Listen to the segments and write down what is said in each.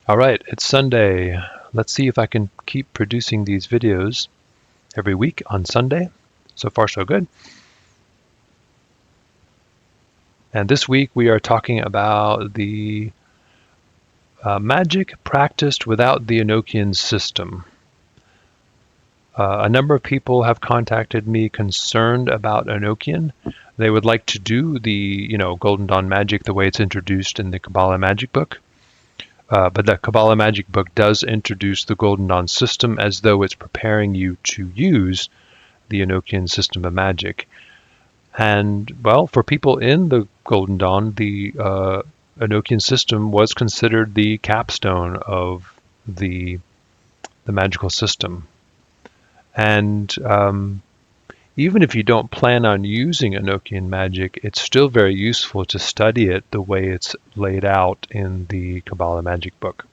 All right, it's Sunday. Let's see if I can keep producing these videos every week on Sunday. So far, so good. And this week we are talking about the magic practiced without the Enochian system. A number of people have contacted me concerned about Enochian. They would like to do the, Golden Dawn magic the way it's introduced in the Kabbalah Magic Book. But the Kabbalah Magic Book does introduce the Golden Dawn system as though it's preparing you to use the Enochian system of magic. And, well, for people in the Golden Dawn, the Enochian system was considered the capstone of the magical system. And even if you don't plan on using Enochian magic, it's still very useful to study it the way it's laid out in the Kabbalah Magic Book.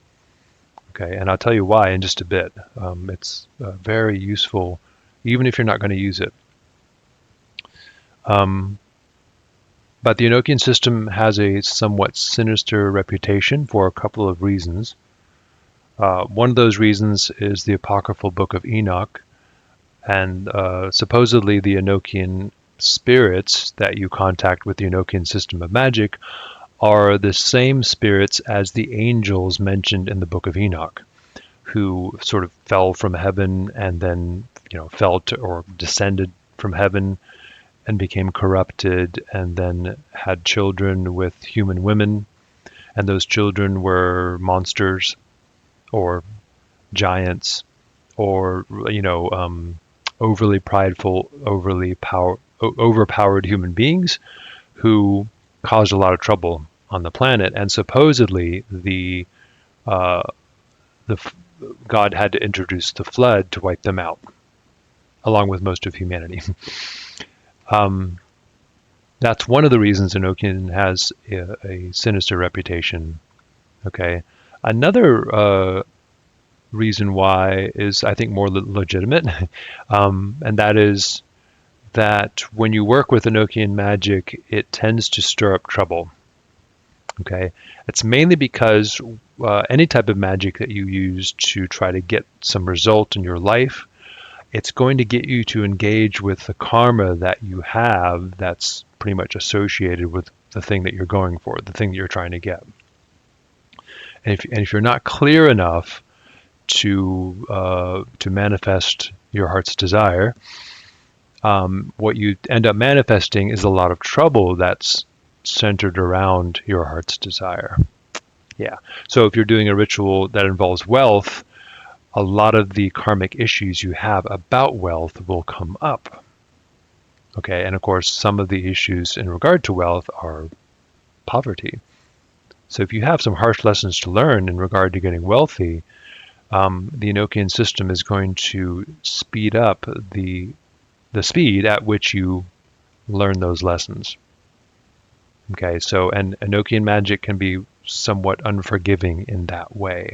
Okay, and I'll tell you why in just a bit. It's very useful, even if you're not going to use it. But the Enochian system has a somewhat sinister reputation for a couple of reasons. One of those reasons is the apocryphal book of Enoch, and supposedly the Enochian spirits that you contact with the Enochian system of magic are the same spirits as the angels mentioned in the book of Enoch, who sort of fell from heaven and then fell to or descended from heaven and became corrupted and then had children with human women, and those children were monsters or giants or overly prideful, overpowered human beings who caused a lot of trouble on the planet. And supposedly the God had to introduce the flood to wipe them out, along with most of humanity. That's one of the reasons Enochian has a sinister reputation. Okay, another reason why is, I think, more legitimate, and that is that when you work with Enochian magic, it tends to stir up trouble. Okay, it's mainly because any type of magic that you use to try to get some result in your life, it's going to get you to engage with the karma that you have that's pretty much associated with the thing that you're going for, the thing that you're trying to get. And if you're not clear enough to manifest your heart's desire, what you end up manifesting is a lot of trouble that's centered around your heart's desire. Yeah. So if you're doing a ritual that involves wealth, a lot of the karmic issues you have about wealth will come up. Okay, and of course, some of the issues in regard to wealth are poverty. So if you have some harsh lessons to learn in regard to getting wealthy, the Enochian system is going to speed up the speed at which you learn those lessons. Okay, so, and Enochian magic can be somewhat unforgiving in that way.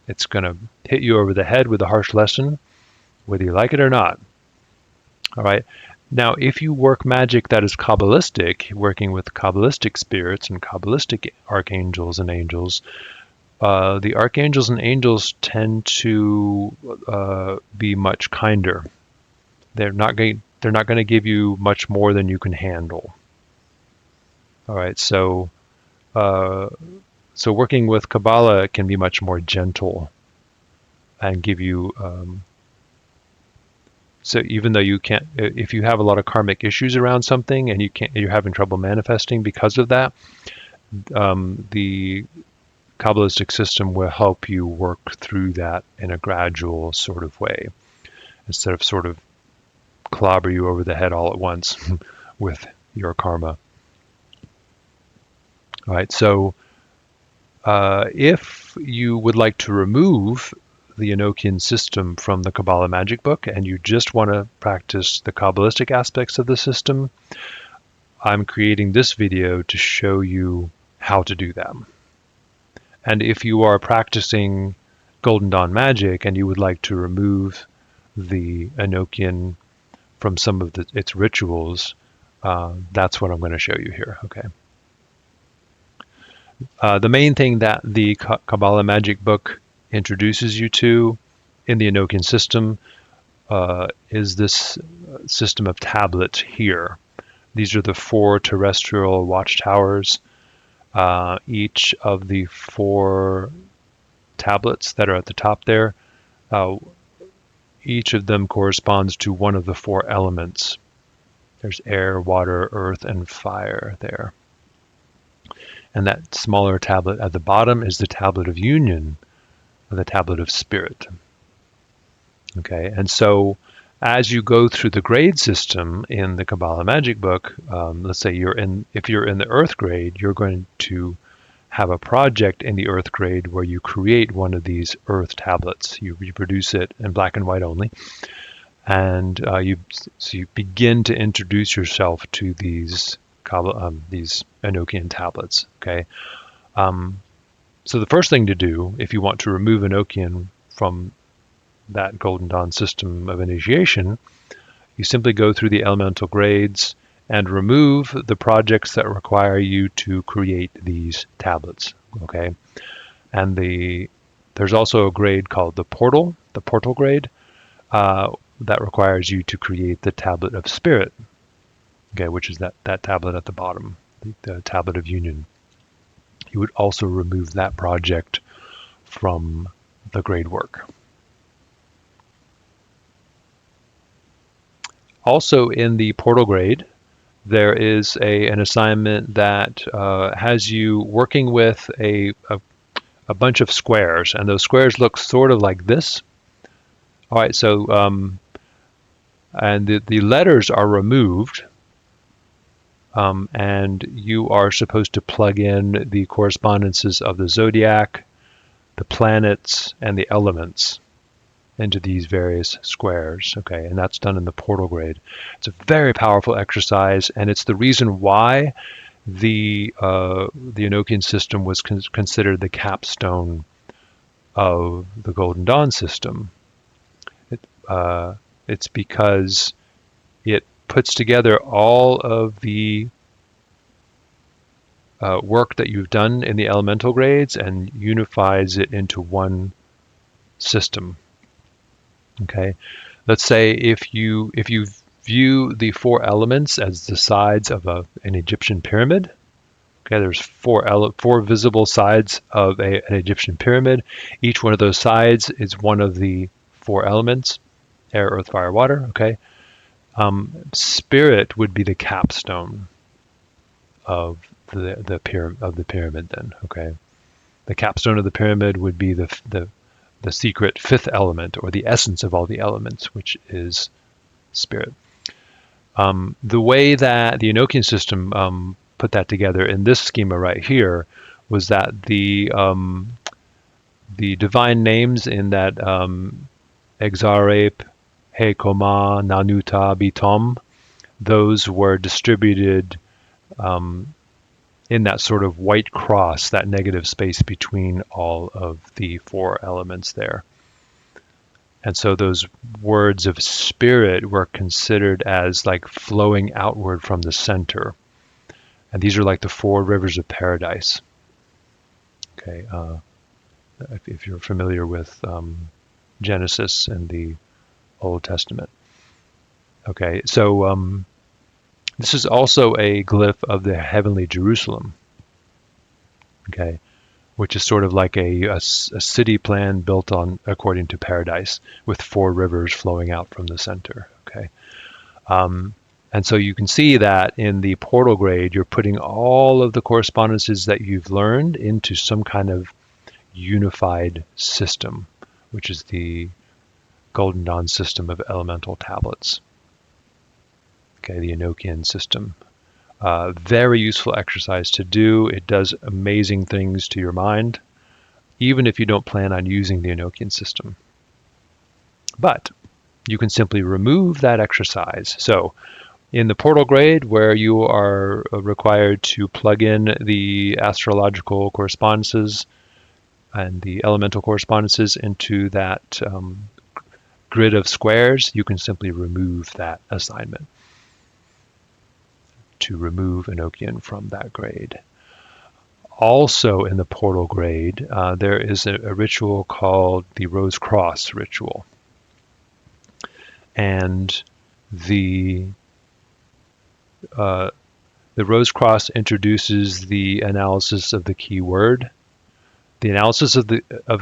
It's going to hit you over the head with a harsh lesson, whether you like it or not. All right. Now, if you work magic that is Kabbalistic, working with Kabbalistic spirits and Kabbalistic archangels and angels, the archangels and angels tend to be much kinder. They're not going to give you much more than you can handle. All right. So working with Kabbalah can be much more gentle and give you. So even though you can't, if you have a lot of karmic issues around something and you're having trouble manifesting because of that, the Kabbalistic system will help you work through that in a gradual sort of way, instead of sort of clobber you over the head all at once with your karma. All right, so if you would like to remove the Enochian system from the Kabbalah Magic Book and you just want to practice the Kabbalistic aspects of the system, I'm creating this video to show you how to do that. And if you are practicing Golden Dawn magic and you would like to remove the Enochian from some of its rituals, that's what I'm going to show you here. Okay. The main thing that the Kabbalah Magic book introduces you to in the Enochian system is this system of tablets here. These are the 4 terrestrial watchtowers. Each of the 4 tablets that are at the top there, each of them corresponds to one of the 4 elements. There's air, water, earth, and fire there. And that smaller tablet at the bottom is the tablet of union, or the tablet of spirit. Okay, and so as you go through the grade system in the Kabbalah Magic book, let's say if you're in the Earth grade, you're going to have a project in the Earth grade where you create one of these Earth tablets. You reproduce it in black and white only, and you begin to introduce yourself to these Enochian tablets. Okay, so the first thing to do if you want to remove Enochian from that Golden Dawn system of initiation, you simply go through the elemental grades and remove the projects that require you to create these tablets. Okay, and there's also a grade called the portal grade, that requires you to create the tablet of spirit. Okay, which is that tablet at the bottom, the tablet of union. You would also remove that project from the grade work. Also in the portal grade, there is an assignment that has you working with a bunch of squares, and those squares look sort of like this. All right, so and the letters are removed, and you are supposed to plug in the correspondences of the zodiac, the planets, and the elements into these various squares. Okay, and that's done in the portal grade. It's a very powerful exercise, and it's the reason why the Enochian system was considered the capstone of the Golden Dawn system. It's because it puts together all of the work that you've done in the elemental grades and unifies it into one system. Okay, let's say if you view the 4 elements as the sides of an Egyptian pyramid. Okay, there's 4 visible sides of an Egyptian pyramid. Each one of those sides is one of the 4 elements: air, earth, fire, water. Okay, spirit would be the capstone of the pyramid. Then, okay, the capstone of the pyramid would be the secret 5th element, or the essence of all the elements, which is spirit. The way that the Enochian system put that together in this schema right here was that the divine names in that Exarep, Hekoma, Nanuta, Bitom, those were distributed in that sort of white cross, that negative space between all of the 4 elements there. And so those words of spirit were considered as like flowing outward from the center. And these are like the 4 rivers of paradise. Okay, if you're familiar with Genesis and the Old Testament. Okay, so this is also a glyph of the heavenly Jerusalem. Okay, which is sort of like a city plan built on according to paradise, with 4 rivers flowing out from the center. Okay, and so you can see that in the portal grade, you're putting all of the correspondences that you've learned into some kind of unified system, which is the Golden Dawn system of elemental tablets. Okay, the Enochian system. Very useful exercise to do. It does amazing things to your mind, even if you don't plan on using the Enochian system. But you can simply remove that exercise. So in the portal grade, where you are required to plug in the astrological correspondences and the elemental correspondences into that grid of squares, you can simply remove that assignment to remove Enochian from that grade. Also in the portal grade, there is a ritual called the Rose Cross ritual. And the Rose Cross introduces the analysis of the key word. The analysis of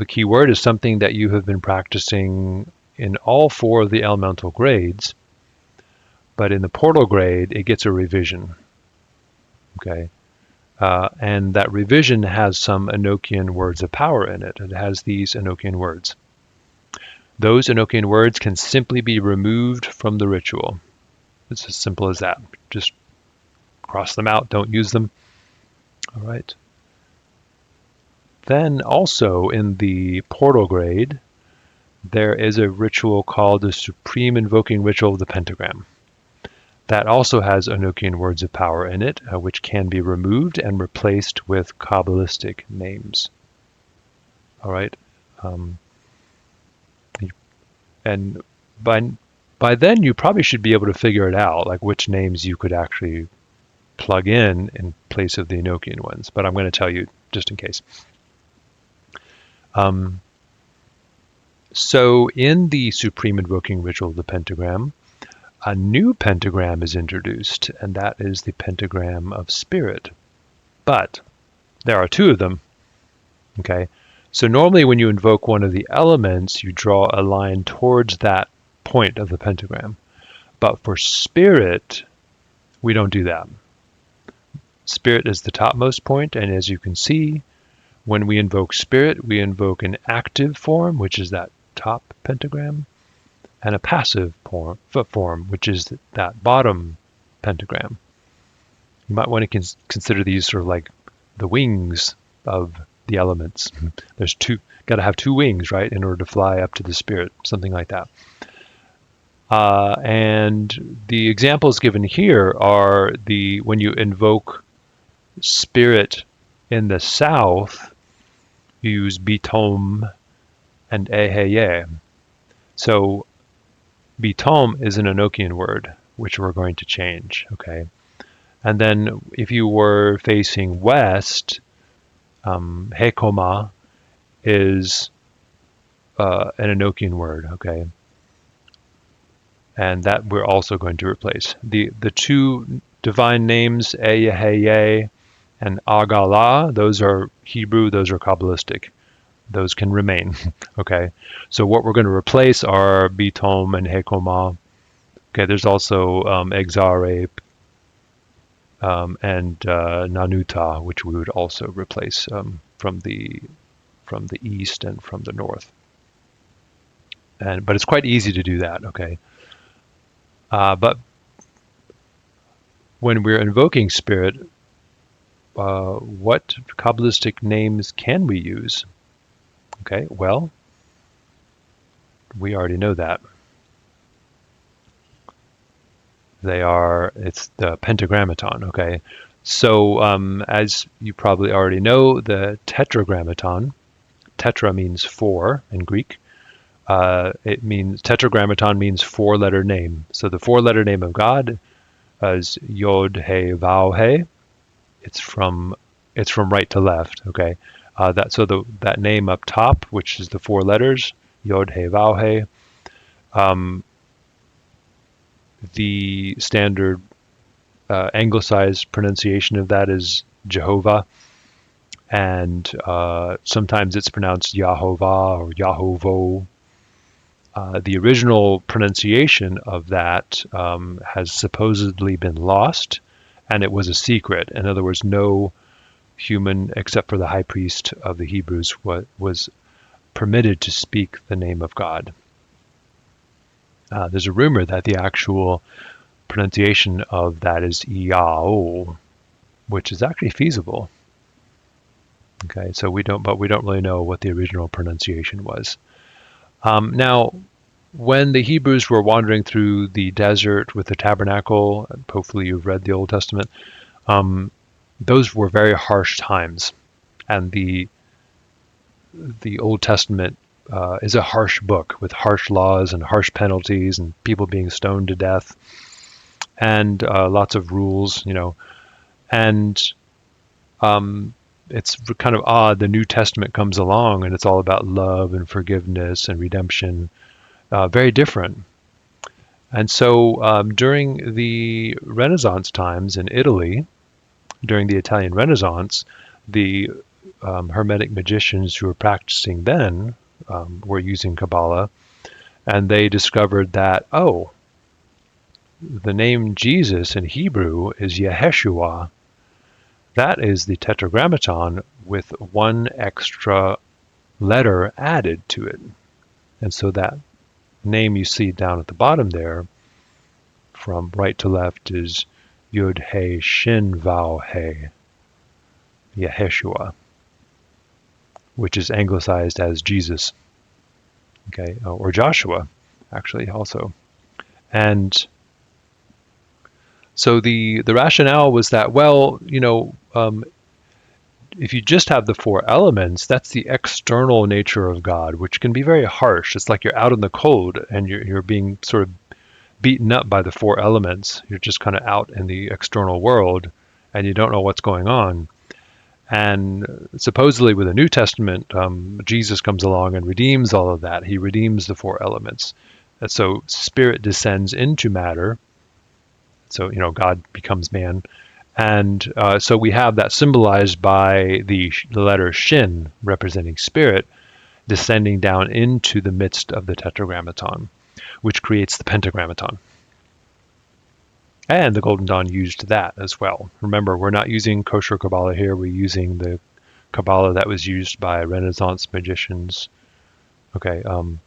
a key word is something that you have been practicing in all 4 of the elemental grades, but in the portal grade, it gets a revision. Okay, and that revision has some Enochian words of power in it. It has these Enochian words. Those Enochian words can simply be removed from the ritual. It's as simple as that. Just cross them out, don't use them. All right. Then also in the portal grade, there is a ritual called the Supreme Invoking Ritual of the Pentagram. That also has Enochian words of power in it, which can be removed and replaced with Kabbalistic names. All right. And by then, you probably should be able to figure it out, like which names you could actually plug in place of the Enochian ones. But I'm going to tell you just in case. So in the Supreme Invoking Ritual of the Pentagram, a new pentagram is introduced, and that is the pentagram of spirit. But there are 2 of them. Okay, so normally when you invoke one of the elements, you draw a line towards that point of the pentagram. But for spirit, we don't do that. Spirit is the topmost point, and as you can see, when we invoke spirit, we invoke an active form, which is that top pentagram, and a passive form, which is that bottom pentagram. You might want to consider these sort of like the wings of the elements. There's got to have 2 wings, right, in order to fly up to the spirit, something like that. And the examples given here are when you invoke spirit in the south, you use bitom and eheye. So bitom is an Enochian word, which we're going to change, okay? And then if you were facing west, hekoma is an Enochian word, okay? And that we're also going to replace. The 2 divine names, Eheye and Agala, those are Hebrew, those are Kabbalistic. Those can remain, okay? So what we're going to replace are bitom and hekoma. Okay, there's also exare and nanuta, which we would also replace from the east and from the north. But it's quite easy to do that, okay? But when we're invoking spirit, what Kabbalistic names can we use? Okay, well, we already know that. It's the Pentagrammaton, okay? So as you probably already know, the Tetragrammaton, tetra means 4 in Greek. Tetragrammaton means 4-letter name. So the 4-letter name of God is Yod He Vav He. It's from right to left, okay? That name up top, which is the 4 letters, Yod He Vav He. The standard anglicized pronunciation of that is Jehovah, and sometimes it's pronounced Yahovah or Yahovo. The original pronunciation of that has supposedly been lost, and it was a secret. In other words, no human, except for the high priest of the Hebrews, was permitted to speak the name of God. There's a rumor that the actual pronunciation of that is Yao, which is actually feasible. Okay, so we don't really know what the original pronunciation was. Now, when the Hebrews were wandering through the desert with the tabernacle, hopefully you've read the Old Testament, those were very harsh times, and the Old Testament is a harsh book with harsh laws and harsh penalties and people being stoned to death and lots of rules, and it's kind of odd. The New Testament comes along and it's all about love and forgiveness and redemption. Very different. And so during the Renaissance times in Italy, during the Italian Renaissance, the Hermetic magicians who were practicing then were using Kabbalah, and they discovered that, oh, the name Jesus in Hebrew is Yeshua. That is the Tetragrammaton with one extra letter added to it. And so that name you see down at the bottom there, from right to left, is Yud He Shin Vau He, Yeshua, which is anglicized as Jesus, okay, or Joshua, actually, also. And so the rationale was that, well, if you just have the four elements, that's the external nature of God, which can be very harsh. It's like you're out in the cold and you're being sort of beaten up by the four elements. You're just kind of out in the external world and you don't know what's going on. And supposedly with the New Testament, Jesus comes along and redeems all of that. He redeems the four elements. And so spirit descends into matter. So, God becomes man. And so we have that symbolized by the letter Shin, representing spirit, descending down into the midst of the Tetragrammaton, which creates the Pentagrammaton. And the Golden Dawn used that as well. Remember, we're not using kosher Kabbalah here. We're using the Kabbalah that was used by Renaissance magicians. Okay, so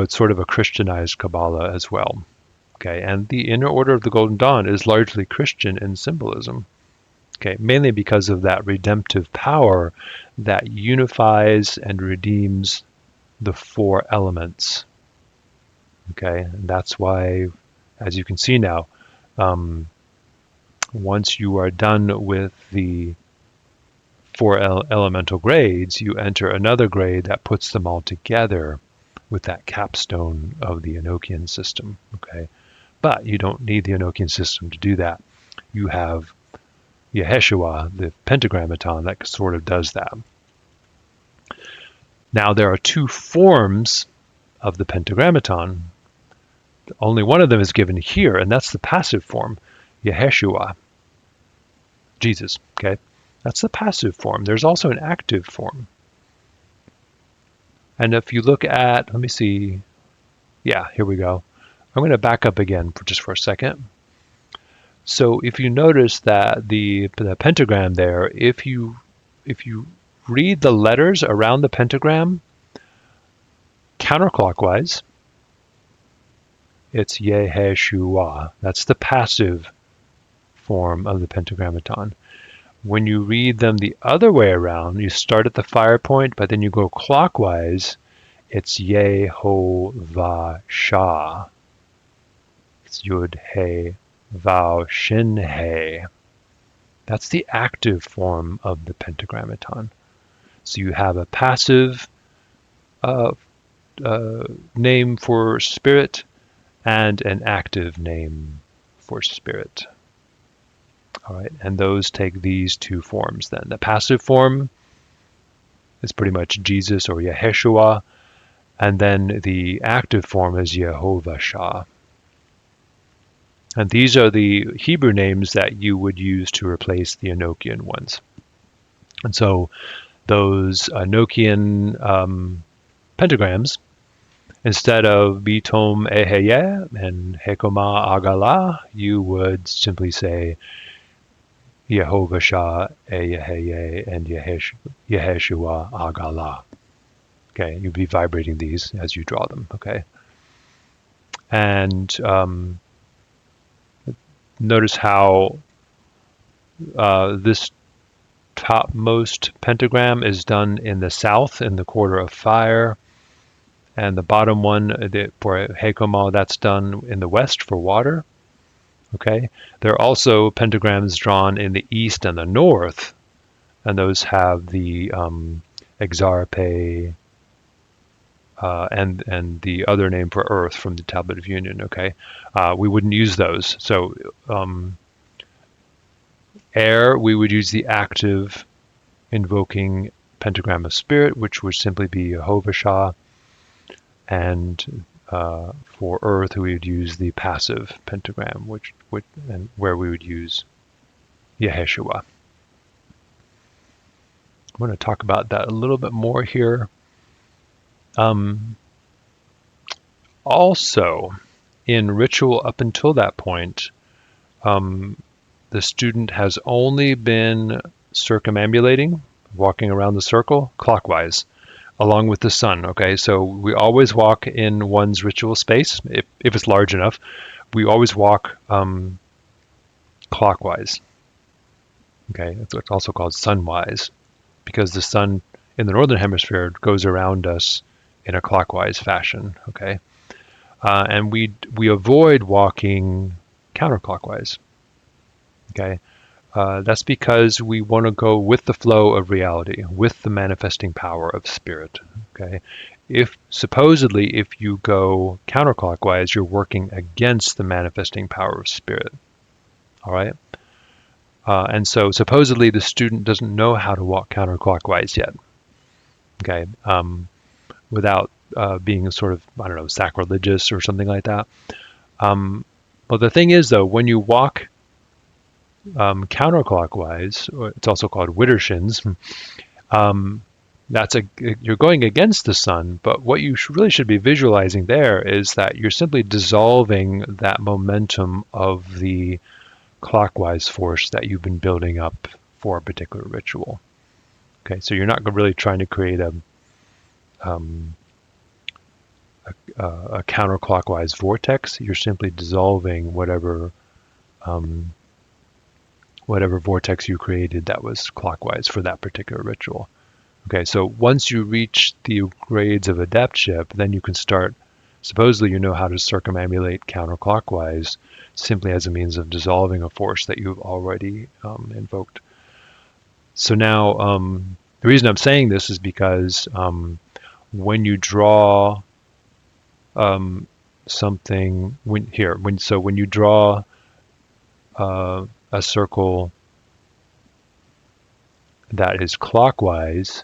it's sort of a Christianized Kabbalah as well. Okay, and the Inner Order of the Golden Dawn is largely Christian in symbolism. Okay, mainly because of that redemptive power that unifies and redeems the four elements. Okay, and that's why, as you can see now, once you are done with the four elemental grades, you enter another grade that puts them all together with that capstone of the Enochian system. Okay. But you don't need the Enochian system to do that. You have Yeshua, the Pentagrammaton, that sort of does that. Now, there are two forms of the Pentagrammaton. Only one of them is given here, and that's the passive form, Yeshua, Jesus. Okay, that's the passive form. There's also an active form. And if you look at, let me see, yeah, here we go. I'm going to back up again for a second. So if you notice that the pentagram there, if you read the letters around the pentagram counterclockwise, it's Yeshua. That's the passive form of the Pentagrammaton. When you read them the other way around, you start at the fire point, but then you go clockwise, it's Yehovah Shah. Yud He Vau Shin He. That's the active form of the Pentagrammaton. So you have a passive name for spirit and an active name for spirit. All right, and those take these two forms then. The passive form is pretty much Jesus or Yeshua, and then the active form is Yehovah Shah. And these are the Hebrew names that you would use to replace the Enochian ones. And so those Enochian pentagrams, instead of Bitom Eheye and Hekoma Agala, you would simply say Yehovah Shah Eheye and Yeshua Agala. Okay, you'd be vibrating these as you draw them, okay? And notice how this topmost pentagram is done in the south in the quarter of fire, and the bottom one for Hekoma, that's done in the west for water. Okay, there are also pentagrams drawn in the east and the north, and those have the Exarpe and the other name for earth from the Tablet of Union. Okay, we wouldn't use those. So Air, we would use the active invoking pentagram of spirit, which would simply be Yehovah Shah. And for earth, we would use the passive pentagram, where we would use Yeshua. I'm going to talk about that a little bit more here. Also, in ritual up until that point, the student has only been circumambulating, walking around the circle clockwise, along with the sun. Okay, so we always walk in one's ritual space, if it's large enough. We always walk clockwise. Okay, it's also called sunwise, because the sun in the northern hemisphere goes around us in a clockwise fashion. Okay, and we avoid walking counterclockwise. Okay, that's because we want to go with the flow of reality, with the manifesting power of spirit. Okay, if you go counterclockwise, you're working against the manifesting power of spirit. All right, and so supposedly the student doesn't know how to walk counterclockwise yet. Okay, without being sort of, I don't know, sacrilegious or something like that. But the thing is, though, when you walk counterclockwise, it's also called widdershins, you're going against the sun, but what you really should be visualizing there is that you're simply dissolving that momentum of the clockwise force that you've been building up for a particular ritual. Okay, so you're not really trying to create a counterclockwise vortex. You're simply dissolving whatever vortex you created that was clockwise for that particular ritual. Okay, so once you reach the grades of adeptship, then you can start, supposedly you know how to circumambulate counterclockwise simply as a means of dissolving a force that you've already invoked. So now, the reason I'm saying this is because when you draw something, when you draw a circle that is clockwise,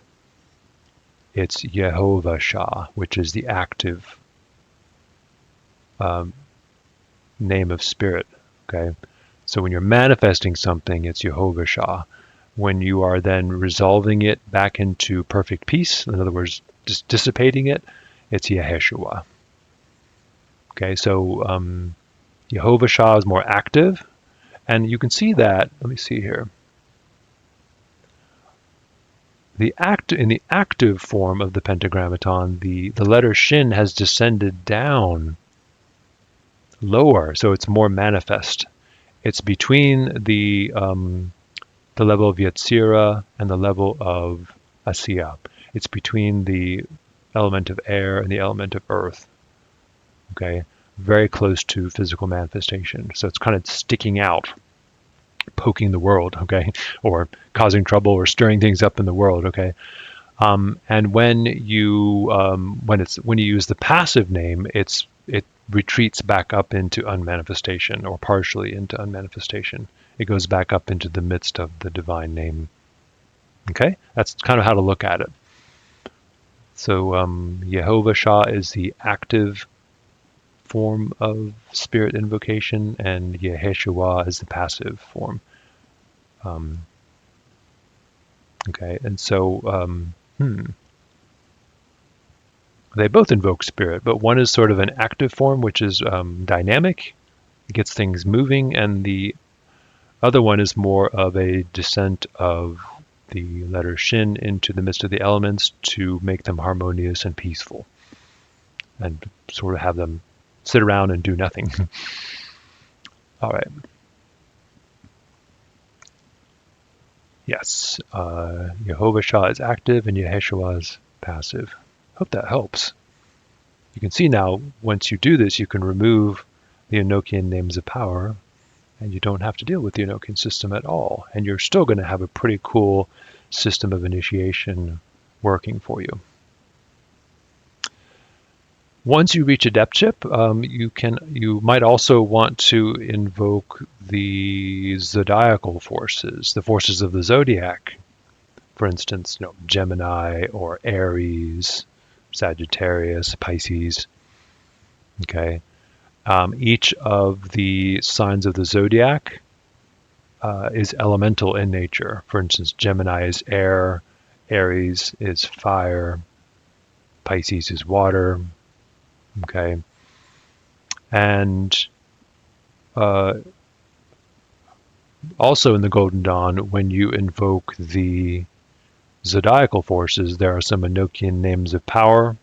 it's Yehovah Shah, which is the active name of spirit. Okay, so when you're manifesting something, it's Yehovah Shah. When you are then resolving it back into perfect peace, in other words, just dissipating it, it's Yeshua. Okay, so Yehovah Shah is more active, and you can see that. Let me see here. In the active form of the Pentagrammaton, the letter Shin has descended down lower, so it's more manifest. It's between the level of Yetzirah and the level of Asiya. It's between the element of air and the element of earth. Okay, very close to physical manifestation. So it's kind of sticking out, poking the world, okay, or causing trouble or stirring things up in the world, okay. And when you use the passive name, it retreats back up into unmanifestation, or partially into unmanifestation. It goes back up into the midst of the divine name. Okay, that's kind of how to look at it. So Yehovah Shah is the active form of spirit invocation, and Yeshua is the passive form. Okay, and so they both invoke spirit, but one is sort of an active form, which is dynamic, it gets things moving, and the other one is more of a descent of the letter Shin into the midst of the elements to make them harmonious and peaceful, and sort of have them sit around and do nothing. All right. Yes, Yehovah Shah is active and Yeshua is passive. Hope that helps. You can see now, once you do this, you can remove the Enochian names of power, and you don't have to deal with the Enochian system at all. And you're still going to have a pretty cool system of initiation working for you. Once you reach adeptship, you might also want to invoke the zodiacal forces, the forces of the zodiac. For instance, Gemini or Aries, Sagittarius, Pisces. Okay, each of the signs of the zodiac is elemental in nature. For instance, Gemini is air, Aries is fire, Pisces is water. Okay, and also in the Golden Dawn, when you invoke the zodiacal forces, there are some Enochian names of power.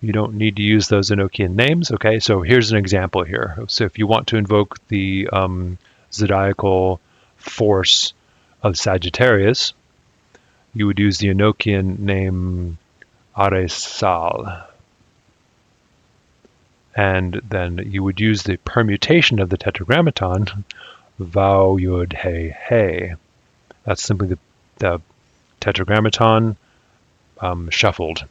You don't need to use those Enochian names. Okay, so here's an example here. So if you want to invoke the zodiacal force of Sagittarius, you would use the Enochian name Aresal. And then you would use the permutation of the Tetragrammaton, Vau Yud He He. That's simply the Tetragrammaton shuffled.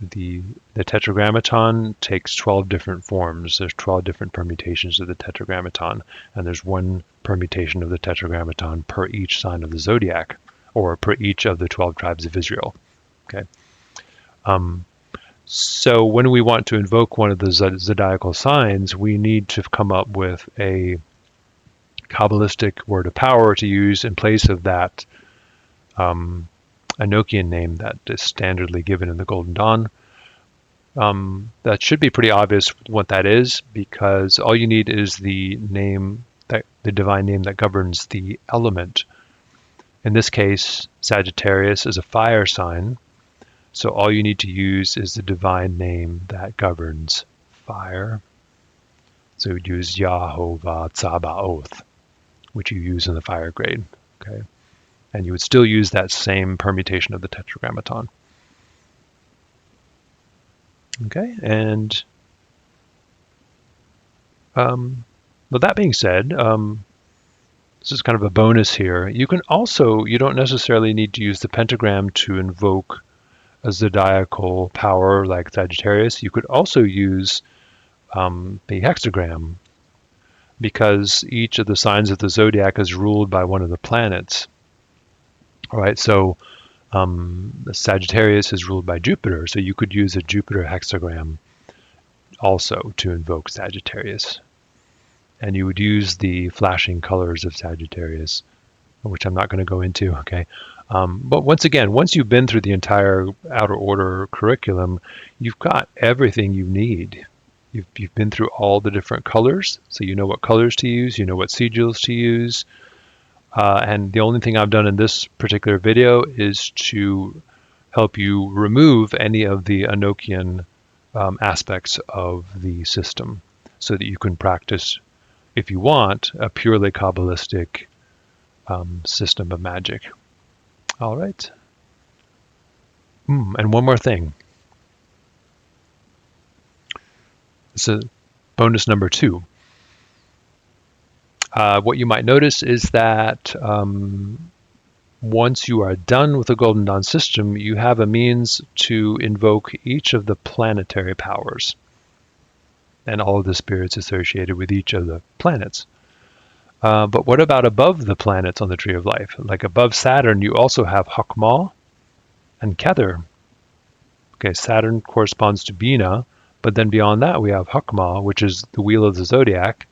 The Tetragrammaton takes 12 different forms. There's 12 different permutations of the Tetragrammaton, and there's one permutation of the Tetragrammaton per each sign of the zodiac, or per each of the 12 tribes of Israel. Okay. So when we want to invoke one of the zodiacal signs, we need to come up with a Kabbalistic word of power to use in place of that Enochian name that is standardly given in the Golden Dawn. That should be pretty obvious what that is, because all you need is the divine name that governs the element. In this case, Sagittarius is a fire sign, so all you need to use is the divine name that governs fire. So you'd use Yahovah Tsabaoth, which you use in the fire grade. Okay, and you would still use that same permutation of the Tetragrammaton. Okay, and with that being said, this is kind of a bonus here. You don't necessarily need to use the pentagram to invoke a zodiacal power like Sagittarius. You could also use the hexagram, because each of the signs of the zodiac is ruled by one of the planets. All right, so the Sagittarius is ruled by Jupiter, so you could use a Jupiter hexagram also to invoke Sagittarius. And you would use the flashing colors of Sagittarius, which I'm not going to go into, okay? But once again, once you've been through the entire Outer Order curriculum, you've got everything you need. You've been through all the different colors, so you know what colors to use, you know what sigils to use. And the only thing I've done in this particular video is to help you remove any of the Enochian aspects of the system, so that you can practice, if you want, a purely Kabbalistic system of magic. All right. And one more thing. So bonus number 2. What you might notice is that once you are done with the Golden Dawn system, you have a means to invoke each of the planetary powers and all of the spirits associated with each of the planets. But what about above the planets on the Tree of Life? Like above Saturn, you also have Chokmah and Kether. Okay, Saturn corresponds to Bina, but then beyond that we have Chokmah, which is the wheel of the zodiac,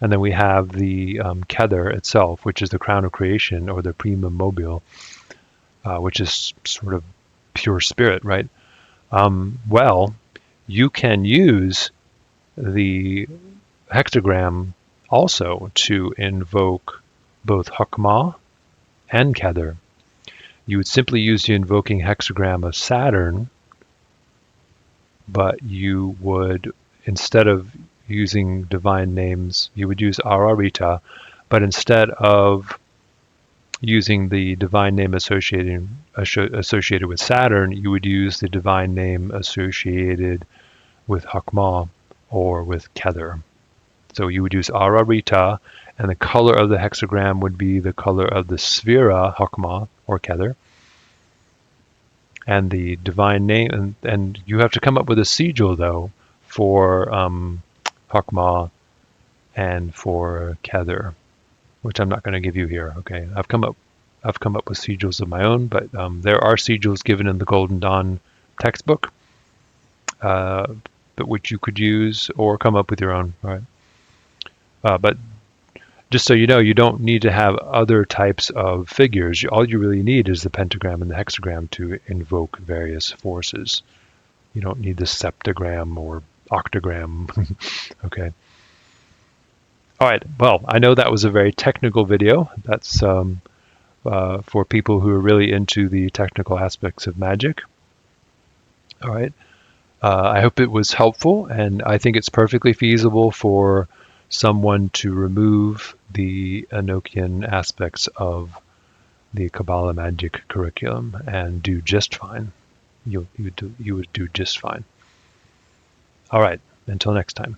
and then we have the Kether itself, which is the crown of creation, or the prima mobile, which is sort of pure spirit, right? Well, you can use the hexagram also to invoke both Chokmah and Kether. You would simply use the invoking hexagram of Saturn, but you would, instead of using divine names, you would use Ararita, but instead of using the divine name associated with Saturn, you would use the divine name associated with Chokmah or with Kether. So you would use Ararita, and the color of the hexagram would be the color of the Sphira, Chokmah or Kether. and the divine name, and you have to come up with a sigil though for Hakma and for Kether, which I'm not going to give you here. Okay, I've come up with sigils of my own, but there are sigils given in the Golden Dawn textbook, but which you could use or come up with your own. All right, but just so you know, you don't need to have other types of figures. All you really need is the pentagram and the hexagram to invoke various forces. You don't need the septagram or octagram. Okay. All right. Well, I know that was a very technical video. That's for people who are really into the technical aspects of magic. All right. I hope it was helpful, and I think it's perfectly feasible for someone to remove the Enochian aspects of the Kabbalah magic curriculum and do just fine. You would do just fine. All right. Until next time.